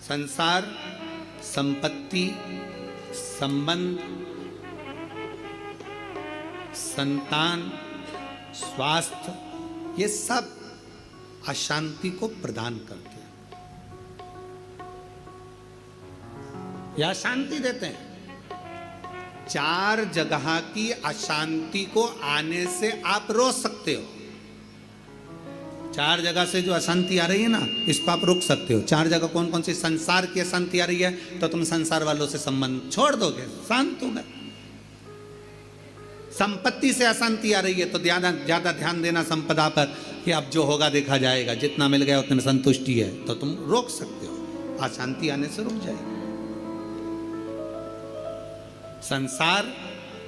संसार, संपत्ति, संबंध, संतान, स्वास्थ्य, ये सब अशांति को प्रदान करते हैं या शांति देते हैं। चार जगह की अशांति को आने से आप रोक सकते हो। चार जगह से जो अशांति आ रही है ना, इसको आप रोक सकते हो। चार जगह कौन कौन सी? संसार की अशांति आ रही है तो तुम संसार वालों से संबंध छोड़ दोगे, शांत हो गए। संपत्ति से अशांति आ रही है तो ज्यादा ध्यान देना संपदा पर कि अब जो होगा देखा जाएगा, जितना मिल गया उतने संतुष्टि है, तो तुम रोक सकते हो। अशांति आने से रुक जाएगी। संसार,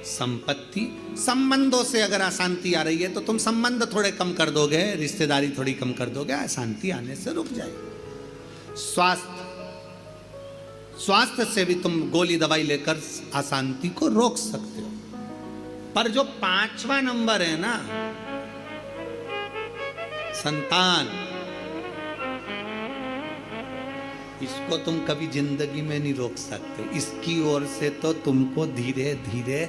संपत्ति, संबंधों से अगर अशांति आ रही है तो तुम संबंध थोड़े कम कर दोगे, रिश्तेदारी थोड़ी कम कर दोगे, अशांति आने से रुक जाएगी। स्वास्थ्य, स्वास्थ्य से भी तुम गोली दवाई लेकर अशांति को रोक सकते हो। पर जो पांचवा नंबर है ना, संतान, इसको तुम कभी जिंदगी में नहीं रोक सकते। इसकी ओर से तो तुमको धीरे धीरे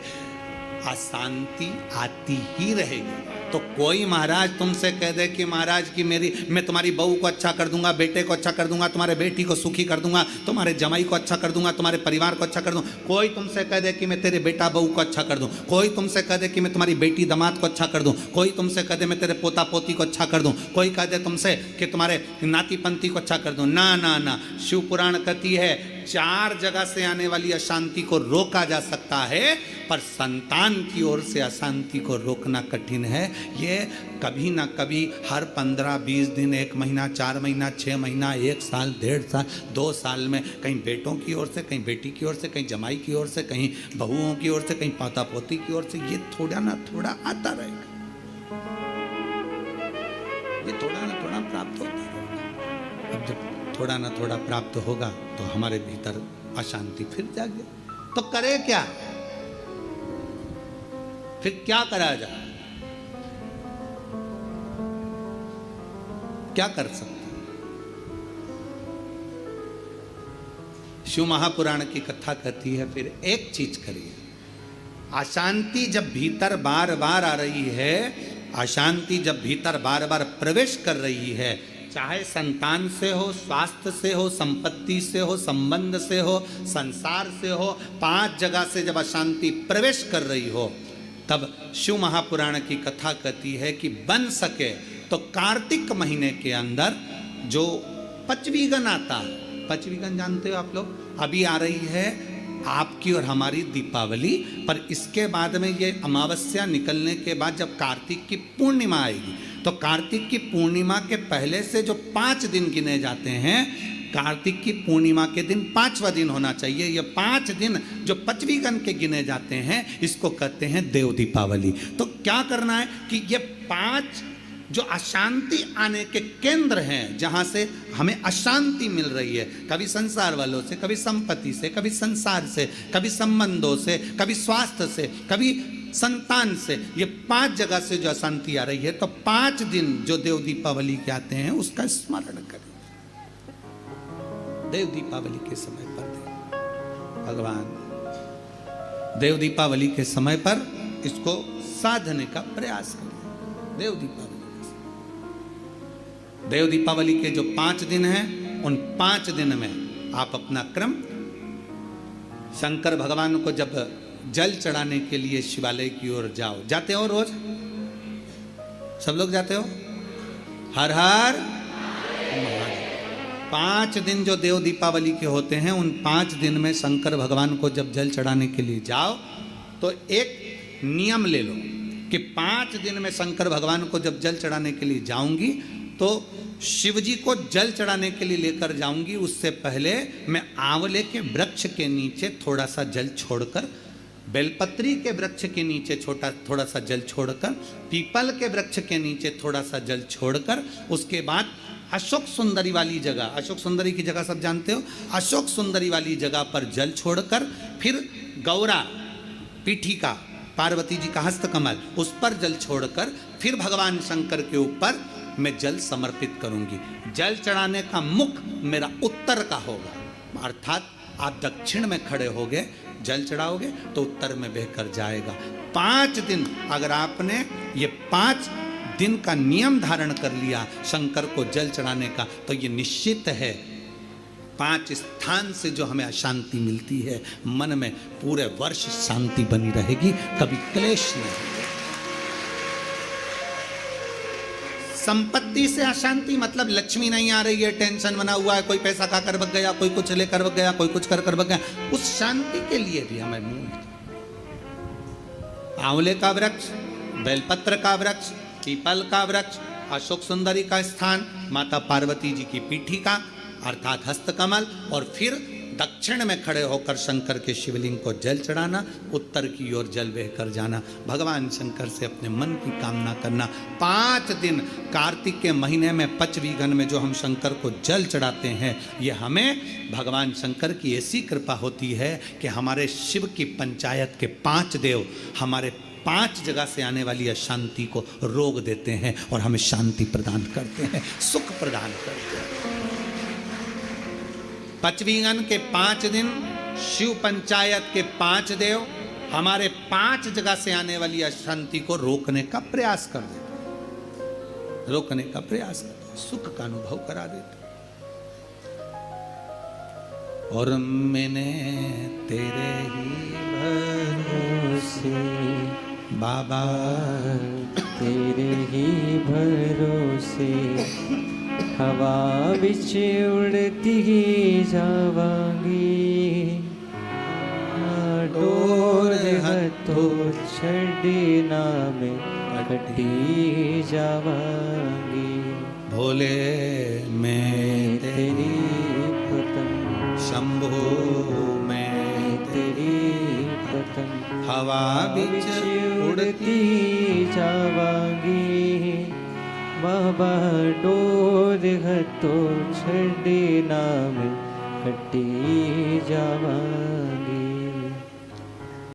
अशांति आती ही रहेगी। तो कोई महाराज तुमसे कह दे कि महाराज की मैं तुम्हारी बहू को अच्छा कर दूंगा, बेटे को अच्छा कर दूंगा, तुम्हारे बेटी को सुखी कर दूंगा, तुम्हारे जमाई को अच्छा कर दूंगा, तुम्हारे परिवार को अच्छा कर दूंगा। कोई तुमसे कह दे कि मैं तेरे बेटा बहू को अच्छा कर दूं, कोई तुमसे कह दे कि मैं तुम्हारी बेटी दामाद को अच्छा कर दूं, कोई तुमसे कह दे मैं तेरे पोता पोती को अच्छा कर दूं, कोई कह दे तुमसे कि तुम्हारे नाती पंती को अच्छा कर दूं। ना ना ना, शिव पुराण कहती है चार जगह से आने वाली अशांति को रोका जा सकता है, पर संतान की ओर से अशांति को रोकना कठिन है। ये कभी ना कभी हर 15-20 दिन, 1 महीना, 4 महीना, 6 महीना, 1 साल, 1.5 साल, 2 साल में कहीं बेटों की ओर से, कहीं बेटी की ओर से, कहीं जमाई की ओर से, कहीं बहुओं की ओर से, कहीं पोता पोती की ओर से, ये थोड़ा ना थोड़ा आता रहेगा। ये थोड़ा ना थोड़ा प्राप्त होता रहेगा। अब जब थोड़ा ना थोड़ा प्राप्त होगा तो हमारे भीतर अशांति फिर जागे। तो करे क्या? फिर क्या करा जाए? क्या कर सकते? शिव महापुराण की कथा कहती है फिर एक चीज करिए। अशांति जब भीतर बार बार आ रही है, अशांति जब भीतर बार बार प्रवेश कर रही है, चाहे संतान से हो, स्वास्थ्य से हो, संपत्ति से हो, संबंध से हो, संसार से हो, 5 जगह से जब अशांति प्रवेश कर रही हो, तब शिव महापुराण की कथा कहती है कि बन सके तो कार्तिक महीने के अंदर जो पचवीगन आता है, पचवीगन जानते हो आप लोग, अभी आ रही है आपकी और हमारी दीपावली, पर इसके बाद में ये अमावस्या निकलने के बाद जब कार्तिक की पूर्णिमा आएगी, तो कार्तिक की पूर्णिमा के पहले से जो 5 दिन गिने जाते हैं, कार्तिक की पूर्णिमा के दिन 5वां दिन होना चाहिए। ये 5 दिन जो पचवीगन के गिने जाते हैं, इसको कहते हैं देव दीपावली। तो क्या करना है कि ये 5 जो अशांति आने के केंद्र हैं, जहां से हमें अशांति मिल रही है, कभी संसार वालों से, कभी संपत्ति से, कभी संसार से, कभी संबंधों से, कभी स्वास्थ्य से, कभी संतान से, ये 5 जगह से जो अशांति आ रही है, तो 5 दिन जो देव दीपावली के आते हैं उसका स्मरण करें। देव दीपावली के समय पर भगवान देव दीपावली के समय पर इसको साधने का प्रयास करें। देव दीपावली, देव दीपावली के जो 5 दिन हैं, उन 5 दिन में आप अपना क्रम, शंकर भगवान को जब जल चढ़ाने के लिए शिवालय की ओर जाओ, जाते हो रोज? सब लोग जाते हो? हर हर महादेव। 5 दिन जो देव दीपावली के होते हैं, उन 5 दिन में शंकर भगवान को जब जल चढ़ाने के लिए जाओ तो एक नियम ले लो कि 5 दिन में शंकर भगवान को जब जल चढ़ाने के लिए जाऊंगी तो शिव जी को जल चढ़ाने के लिए लेकर जाऊंगी, उससे पहले मैं आंवले के वृक्ष के नीचे थोड़ा सा जल छोड़कर, बेलपत्री के वृक्ष के नीचे थोड़ा सा जल छोड़कर, पीपल के वृक्ष के नीचे थोड़ा सा जल छोड़कर, उसके बाद अशोक सुंदरी वाली जगह, अशोक सुंदरी की जगह सब जानते हो, अशोक सुंदरी वाली जगह पर जल छोड़कर, फिर गौरा पीठिका, पार्वती जी का हस्तकमल, उस पर जल छोड़कर, फिर भगवान शंकर के ऊपर मैं जल समर्पित करूंगी। जल चढ़ाने का मुख मेरा उत्तर का होगा। अर्थात आप दक्षिण में खड़े होगे, जल चढ़ाओगे तो उत्तर में बहकर जाएगा। 5 दिन अगर आपने ये 5 दिन का नियम धारण कर लिया शंकर को जल चढ़ाने का, तो ये निश्चित है 5 स्थान से जो हमें अशांति मिलती है मन में, पूरे वर्ष शांति बनी रहेगी, कभी क्लेश नहीं। संपत्ति से अशांति मतलब लक्ष्मी नहीं आ रही है, टेंशन बना हुआ है, कोई पैसा खा कर बग गया, कोई कुछ लेकर बग गया, कोई कुछ कर बग गया, उस शांति के लिए भी हमें मूल आंवले का वृक्ष, बेलपत्र का वृक्ष, पीपल का वृक्ष, अशोक सुंदरी का स्थान, माता पार्वती जी की पीठिका अर्थात हस्तकमल, और फिर दक्षिण में खड़े होकर शंकर के शिवलिंग को जल चढ़ाना, उत्तर की ओर जल बहकर जाना, भगवान शंकर से अपने मन की कामना करना। 5 दिन कार्तिक के महीने में पचवीगन में जो हम शंकर को जल चढ़ाते हैं, ये हमें भगवान शंकर की ऐसी कृपा होती है कि हमारे शिव की पंचायत के 5 देव हमारे 5 जगह से आने वाली अशांति को रोक देते हैं और हमें शांति प्रदान करते हैं, सुख प्रदान करते हैं। पचवीगन के 5 दिन शिव पंचायत के 5 देव हमारे 5 जगह से आने वाली अशांति को रोकने का प्रयास कर देते, रोकने का प्रयास करते, सुख का अनुभव करा देते। और मैंने तेरे ही भरोसे बाबा, तेरे ही भरोसे हवा बिच उड़ती ही जावांगी, डोर हथों छड़ना में कटी जावांगी। भोले मैं तेरी पतंग, शंभो मैं तेरी पतंग हवा बिच उड़ती जावांगी। बाबा डोर हथों छड़ना में कटी जावांगी।